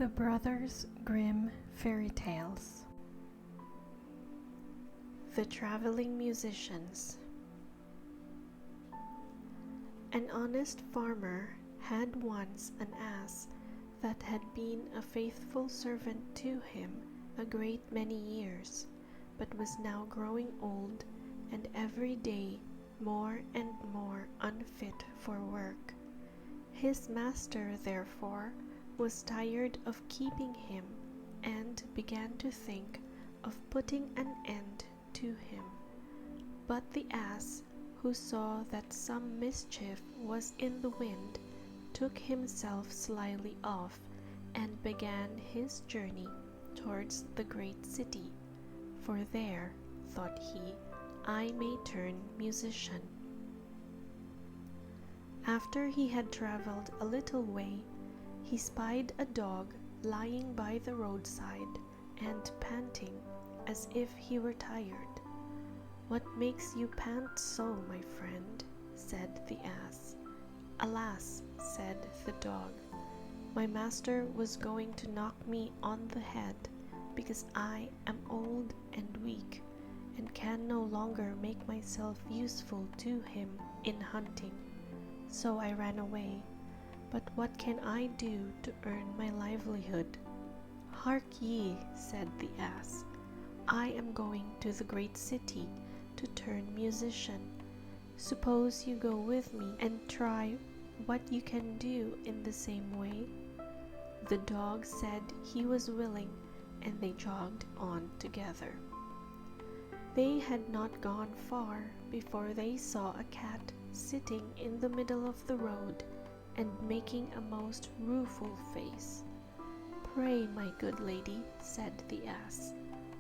The Brothers Grimm Fairy Tales. The Traveling Musicians. An honest farmer had once an ass that had been a faithful servant to him a great many years, but was now growing old and every day more and more unfit for work. His master, therefore, was tired of keeping him and began to think of putting an end to him. But the ass, who saw that some mischief was in the wind, took himself slyly off and began his journey towards the great city, for there, thought he, I may turn musician. After he had traveled a little way, he spied a dog lying by the roadside and panting as if he were tired. "What makes you pant so, my friend?" said the ass. "Alas," said the dog, "my master was going to knock me on the head because I am old and weak and can no longer make myself useful to him in hunting. So I ran away. But what can I do to earn my livelihood?" "Hark ye," said the ass, "I am going to the great city to turn musician. Suppose you go with me and try what you can do in the same way?" The dog said he was willing, and they jogged on together. They had not gone far before they saw a cat sitting in the middle of the road and making a most rueful face. "Pray, my good lady," said the ass,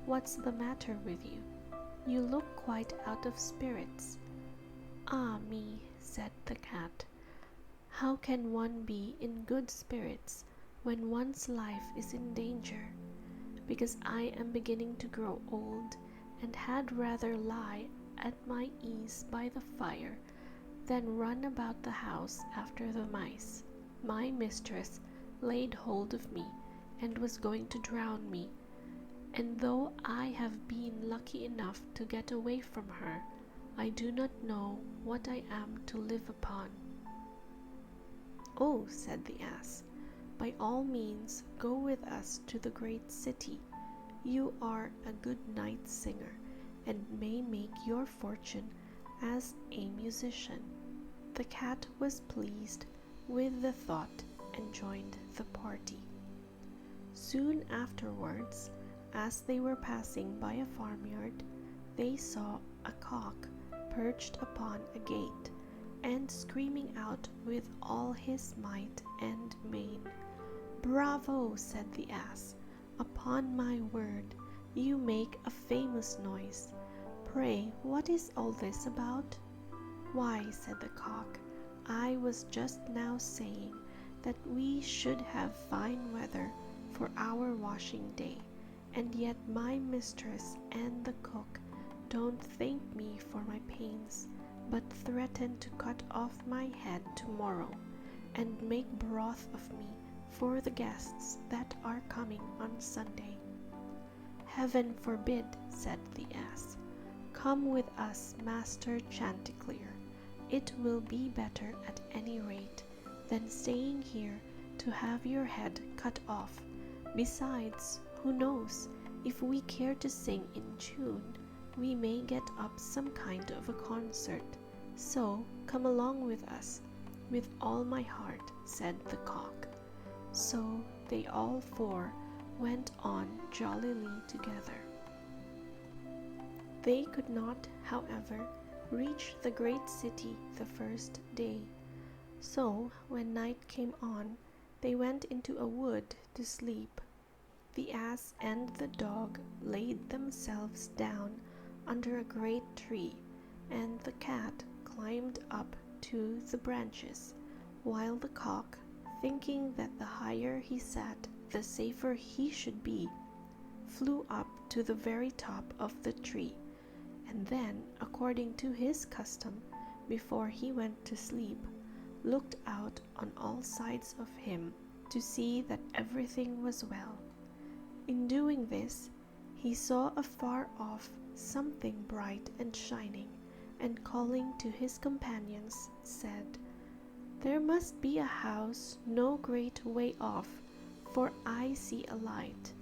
"what's the matter with you? You look quite out of spirits." "Ah me," said the cat, "how can one be in good spirits when one's life is in danger? Because I am beginning to grow old and had rather lie at my ease by the fire than run about the house after the mice. My mistress laid hold of me and was going to drown me, and though I have been lucky enough to get away from her, I do not know what I am to live upon." "Oh," said the ass, "by all means go with us to the great city. You are a good night singer and may make your fortune as a musician." The cat was pleased with the thought and joined the party. Soon afterwards, as they were passing by a farmyard, they saw a cock perched upon a gate and screaming out with all his might and main. "Bravo!" said the ass. "Upon my word, you make a famous noise. Pray, what is all this about?" "Why," said the cock, "I was just now saying that we should have fine weather for our washing day, and yet my mistress and the cook don't thank me for my pains, but threaten to cut off my head tomorrow and make broth of me for the guests that are coming on Sunday." "Heaven forbid," said the ass. "Come with us, Master Chanticleer. It will be better at any rate than staying here to have your head cut off. Besides, who knows, if we care to sing in tune, we may get up some kind of a concert. So come along with us." "With all my heart," said the cock. So they all four went on jollily together. They could not, however, reach the great city the first day. So when night came on, they went into a wood to sleep. The ass and the dog laid themselves down under a great tree, and the cat climbed up to the branches, while the cock, thinking that the higher he sat, the safer he should be, flew up to the very top of the tree, and then, according to his custom, before he went to sleep, looked out on all sides of him to see that everything was well. In doing this, he saw afar off something bright and shining, and calling to his companions, said, "There must be a house no great way off, for I see a light."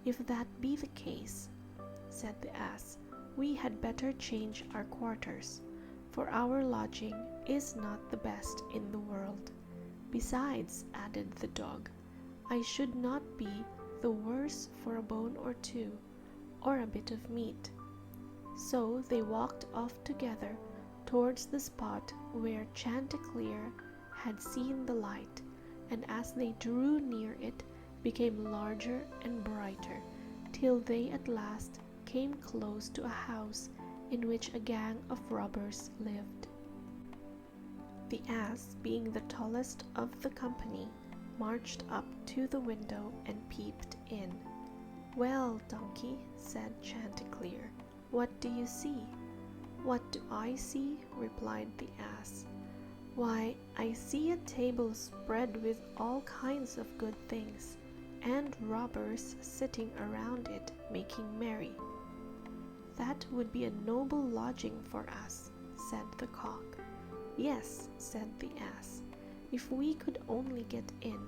"If that be the case," said the ass, "we had better change our quarters, for our lodging is not the best in the world. Besides," added the dog, "I should not be the worse for a bone or two, or a bit of meat." So they walked off together towards the spot where Chanticleer had seen the light, and as they drew near it, became larger and brighter, till they at last came close to a house in which a gang of robbers lived. The ass, being the tallest of the company, marched up to the window and peeped in. "Well, donkey," said Chanticleer, "what do you see?" "What do I see?" replied the ass. "Why, I see a table spread with all kinds of good things, and robbers sitting around it making merry." "That would be a noble lodging for us," said the cock. "Yes," said the ass, "if we could only get in."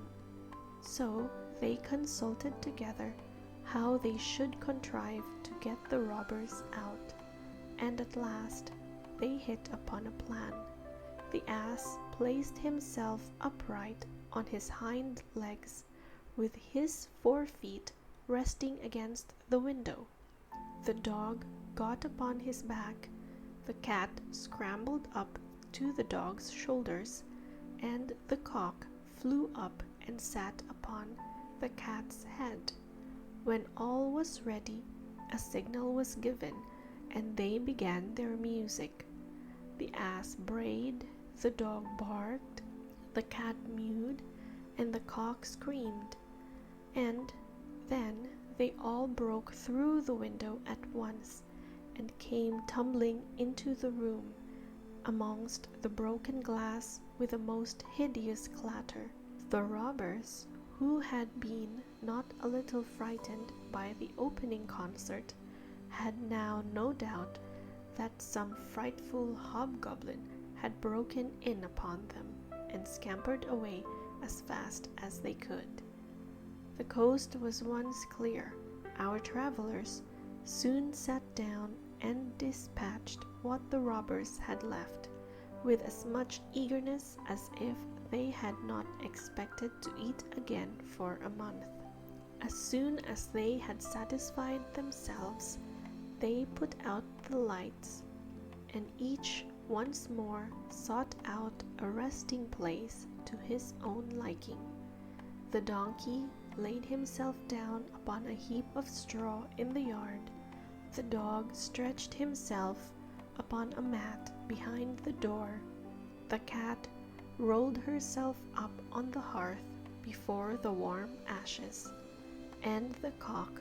So they consulted together how they should contrive to get the robbers out, and at last they hit upon a plan. The ass placed himself upright on his hind legs, with his 4 feet resting against the window. The dog got upon his back, the cat scrambled up to the dog's shoulders, and the cock flew up and sat upon the cat's head. When all was ready, a signal was given, and they began their music. The ass brayed, the dog barked, the cat mewed, and the cock screamed. And then they all broke through the window at once, and came tumbling into the room, amongst the broken glass with a most hideous clatter. The robbers, who had been not a little frightened by the opening concert, had now no doubt that some frightful hobgoblin had broken in upon them, and scampered away as fast as they could. The coast was once clear. Our travelers soon sat down and dispatched what the robbers had left, with as much eagerness as if they had not expected to eat again for a month. As soon as they had satisfied themselves, they put out the lights, and each once more sought out a resting place to his own liking. The donkey laid himself down upon a heap of straw in the yard. The dog stretched himself upon a mat behind the door. The cat rolled herself up on the hearth before the warm ashes, and the cock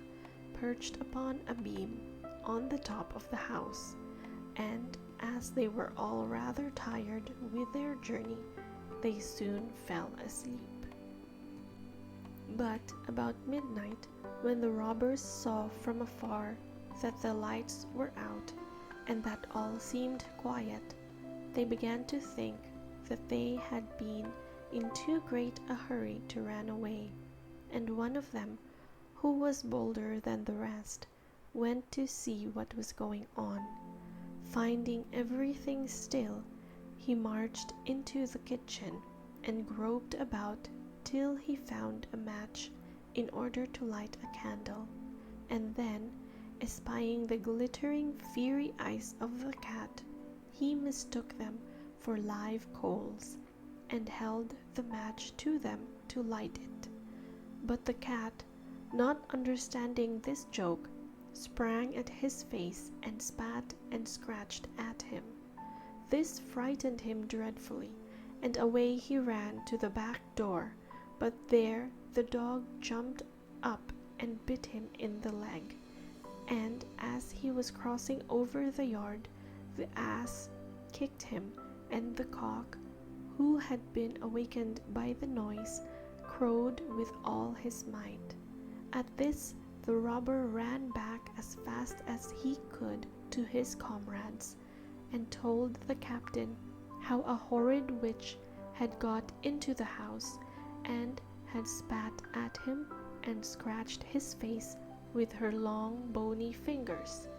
perched upon a beam on the top of the house. And as they were all rather tired with their journey, they soon fell asleep. But about midnight, when the robbers saw from afar that the lights were out, and that all seemed quiet, they began to think that they had been in too great a hurry to run away, and one of them, who was bolder than the rest, went to see what was going on. Finding everything still, he marched into the kitchen and groped about till he found a match in order to light a candle, and then, espying the glittering fiery eyes of the cat, he mistook them for live coals, and held the match to them to light it. But the cat, not understanding this joke, sprang at his face and spat and scratched at him. This frightened him dreadfully, and away he ran to the back door, but there the dog jumped up and bit him in the leg, and as he was crossing over the yard, the ass kicked him, and the cock, who had been awakened by the noise, crowed with all his might. At this the robber ran back as fast as he could to his comrades, and told the captain how a horrid witch had got into the house, and had spat at him and scratched his face with her long bony fingers,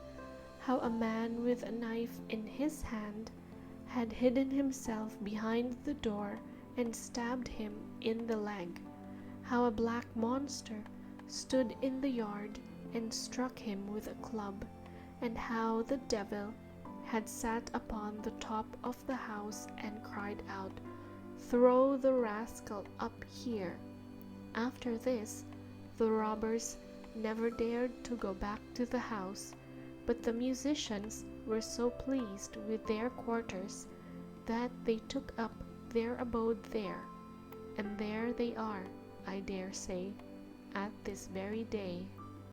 how a man with a knife in his hand had hidden himself behind the door and stabbed him in the leg, how a black monster stood in the yard and struck him with a club, and how the devil had sat upon the top of the house and cried out, "Throw the rascal up here." After this, the robbers never dared to go back to the house, but the musicians were so pleased with their quarters that they took up their abode there, and there they are, I dare say, at this very day.